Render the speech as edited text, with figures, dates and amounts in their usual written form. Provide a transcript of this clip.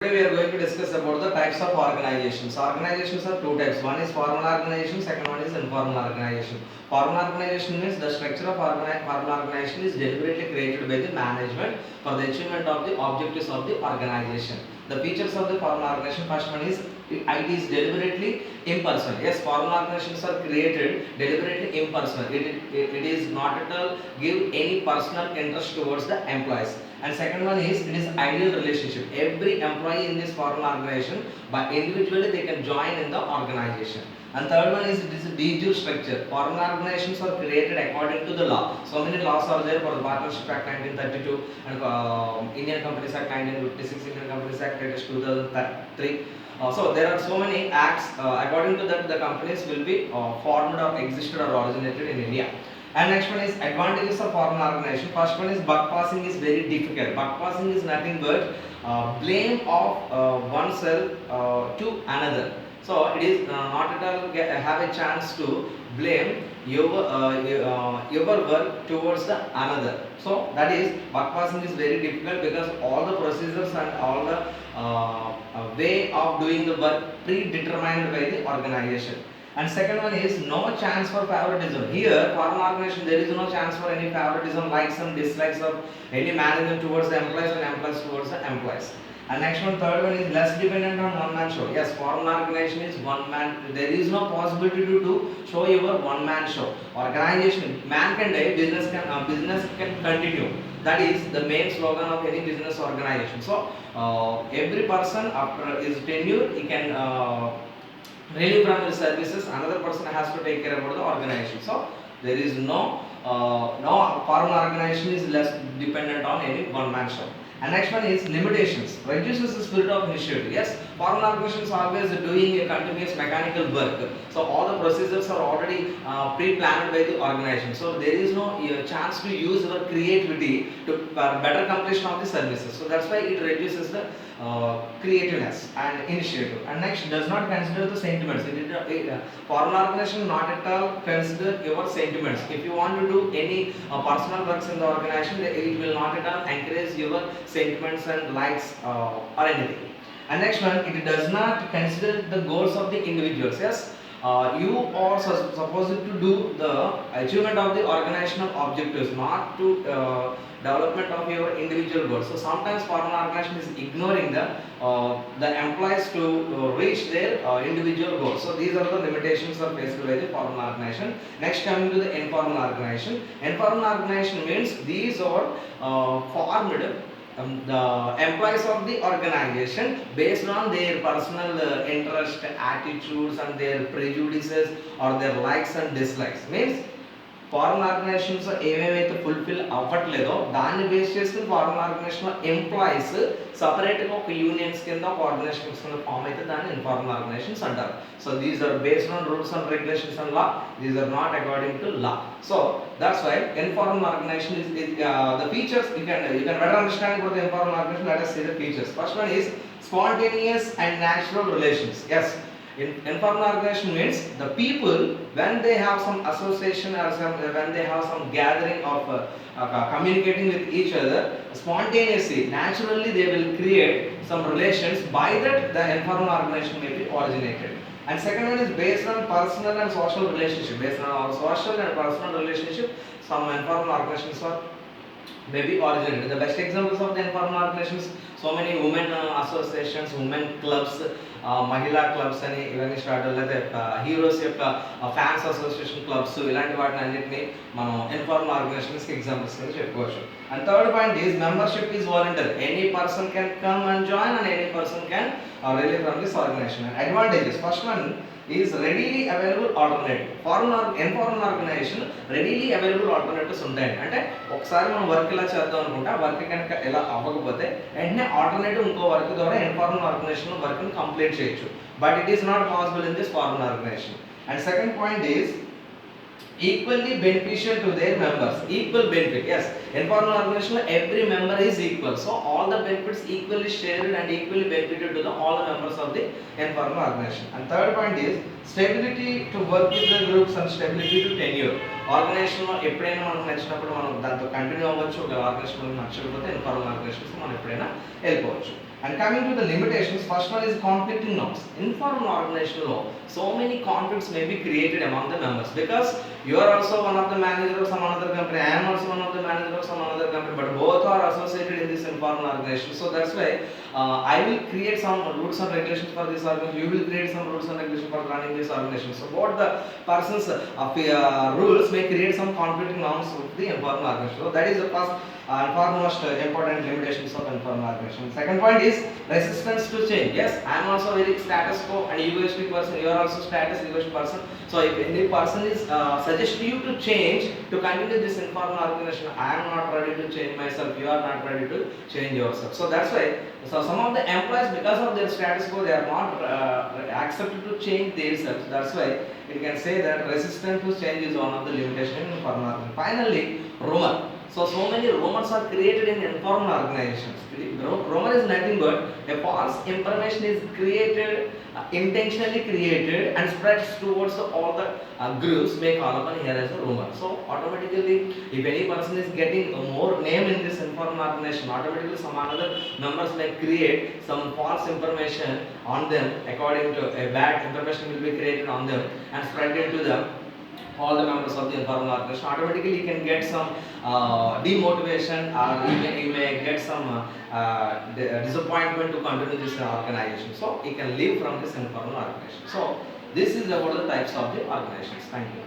Today we are going to discuss about the types of organizations. Organizations are two types. One is formal organization, second one is informal organization. Formal organization means the structure of formal organization is deliberately created by the management for the achievement of the objectives of the organization. The features of the formal organization, first one is it is deliberately impersonal. Yes, formal organizations are created deliberately impersonal. It is not at all give any personal interest towards the employees. And second one is it is ideal relationship. Every employee in this formal organization, but individually they can join in the organization. And third one is it is a de jure structure. Formal organizations are created according to the law. So many laws are there for the Partnership Act 1932 and Indian Companies Act 1956, Indian Companies Act 2003. So there are so many acts. According to that, the companies will be formed or existed or originated in India. And next one is advantages of formal organization. First one is buck passing is very difficult. Buck passing is nothing but blame of oneself to another. So it is not at all have a chance to blame your work towards the another. So that is buck passing is very difficult because all the procedures and all the way of doing the work predetermined by the organization. And second one is no chance for favoritism. Here, formal organization, there is no chance for any favoritism, likes and dislikes of any management towards the employees and employees towards the employees. And next one, third one is less dependent on one man show. Yes, formal organization is one man. There is no possibility to show your one man show. Organization, man can die, business can continue. That is the main slogan of any business organization. So every person after his tenure, he can relieve from the services. Another person has to take care about the organization. So there is no formal organization is less dependent on any one man show. And next one is limitations. Reduces the spirit of initiative. Yes, formal organization is always doing a continuous mechanical work. So all the procedures are already pre-planned by the organization. So there is no chance to use our creativity to better completion of the services. So that's why it reduces the creativeness and initiative. And next, does not consider the sentiments. Formal organization not at all consider your sentiments. If you want to do any personal works in the organization, it will not at all encourage your sentiments and likes or anything. And next one, it does not consider the goals of the individuals. Yes, you are supposed to do the achievement of the organizational objectives, not to development of your individual goals. So sometimes formal organization is ignoring the employees to reach their individual goals. So these are the limitations are faced by the formal organization. Next, coming to the informal organization. Informal organization means these are formed the employees of the organization based on their personal interest, attitudes and their prejudices or their likes and dislikes. Means foreign organizations ఏమేమైతే fulfil అవ్వట్లేదో దాన్ని base చేసుకుని foreign organisation employees సపరేట్గా ఒక unions కింద ఒక organisations కింద form అయితే దాన్ని ఇన్ఫార్మల్ ఆర్గనైజేషన్స్ అంటారు. So these are based on rules and regulations and law. These are not according to law. So that's why informal organization is the features you can better understand about the informal organization. Let us see the features. First one is spontaneous and natural relations. Yes, informal organization means the people when they have some association or when they have some gathering of communicating with each other, spontaneously, naturally they will create some relations. By that the informal organization may be originated. And second one is based on personal and social relationship. Based on our social and personal relationship, some informal organizations are maybe originated. The best examples of the informal organizations, so many women associations, women clubs, మహిళా clubs అని ఇవన్నీ start అయితే heroes యొక్క fans association clubs ఇలాంటి వాటిని అన్నింటినీ మనం informal ఆర్గనైజేషన్స్కి examples కింద చెప్పుకోవచ్చు. And third point is membership is voluntary. Any person can come and join and any person can relieve from this organization. And advantages, first one is readily available alternative. Informal organization readily available alternatives ఉంటాయి. అంటే ఒకసారి మనం work ఇలా చేద్దాం అనుకుంటే ఆ work కనుక ఎలా అవ్వకపోతే వెంటనే ఆల్టర్నేటివ్ ఇంకో వర్క్ ద్వారా ఇన్ఫార్మల్ ఆర్గనైజేషన్ వర్క్ని కంప్లీట్ చేయొచ్చు. But it is not possible in this formal organization. And second point is equally beneficial to their members. Equal benefit. Yes, informal organization every member is equal, so all the benefits equally shared and equally benefited to all the members of the informal organization. And third point is stability to work with the groups and stability to tenure. Organization లో ఎప్పుడైనా మనకు నచ్చినప్పుడు మనం దాంతో continue అవ్వచ్చు. Organisation నచ్చకపోతే informal organisations మనం ఎప్పుడైనా వెళ్ళిపోవచ్చు. And coming to the limitations, first one is conflicting norms. Informal organizational law, so many conflicts may be created among the members because you are also one of the manager of some another company, I am also one of the manager of some another company, but both are associated in this informal organization. So that's why I will create some rules and regulations for this organization, you will create some rules and regulations for running this organization. So both the persons rules may create some conflicting norms with the informal organization. So that is the first and foremost important limitations of informal organization. Second point is resistance to change. Yes, I am also very status quo and egoistic person. You are also status egoistic person. So if any person is suggesting you to change, to continue this informal organization, I am not ready to change myself. You are not ready to change yourself. So that's why. So some of the employees, because of their status quo, they are not accepted to change themselves. That's why you can say that resistance to change is one of the limitations in informal organization. Finally, rumor. So many rumors are created in informal organizations. Rumor is nothing but a false information is created, intentionally created and spreads towards all the groups may call upon here as a rumor. So automatically, if any person is getting more name in this informal organization, automatically some other members may create some false information on them. According to a bad information will be created on them and spread it to them. All the members of the informal organization, automatically you can get some demotivation, or you may get some disappointment to continue this organization. So you can leave from this informal organization. So this is about the types of the organizations. Thank you.